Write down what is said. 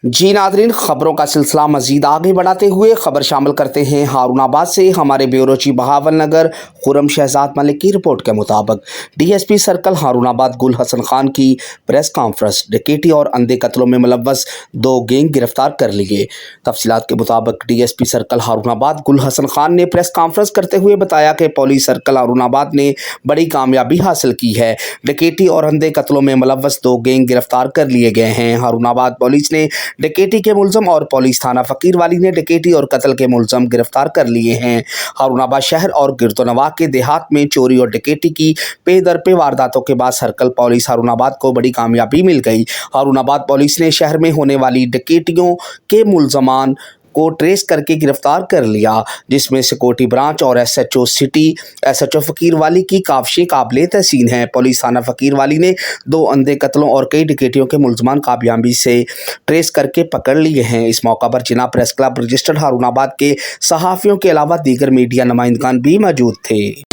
जी नाज़रीन, खबरों का सिलसिला मजीद आगे बढ़ाते हुए खबर शामिल करते हैं हारूनाबाद से। हमारे ब्यूरो चीफ बहावलनगर खुर्रम शहजाद मलिक की रिपोर्ट के मुताबिक डीएसपी सर्कल हारूनाबाद गुल हसन खान की प्रेस कॉन्फ्रेंस। डकैती और अंधे कत्लों में मुलव्वस 2 गैंग गिरफ्तार कर लिए। तफसीलात के मुताबिक डीएसपी सर्कल हारूनाबाद गुल हसन खान ने प्रेस कॉन्फ्रेंस करते हुए बताया कि पुलिस सर्कल हारूनाबाद ने बड़ी कामयाबी हासिल की है। डकैती और अंधे कत्लों में मुलव्वस 2 गैंग गिरफ्तार कर लिए गए हैं। हारूनाबाद पुलिस ने डकैती के मुलजम और पुलिस थाना फकीरवाली ने डकैती और कत्ल के मुलजम गिरफ्तार कर लिए हैं। हारूनाबाद शहर और गिरदोनवाह के देहात में चोरी और डकैती की पे दर पे वारदातों के बाद सर्कल पुलिस हारूनाबाद को बड़ी कामयाबी मिल गई। हारूनाबाद पुलिस ने शहर में होने वाली डकैतियों के मुलजमान को ट्रेस करके गिरफ्तार कर लिया, जिसमें सिक्योरिटी ब्रांच और एसएचओ सिटी, एसएचओ फकीरवाली की काफशी काबिले तहसीन है। पुलिस थाना फकीरवाली ने 2 अंधे कत्लों और कई डकैतियों के मुलजमान कामयाबी से ट्रेस करके पकड़ लिए हैं। इस मौका पर जिला प्रेस क्लब रजिस्टर्ड हारूनाबाद के सहाफ़ियों के अलावा दीगर मीडिया नुमाइंदगान भी मौजूद थे।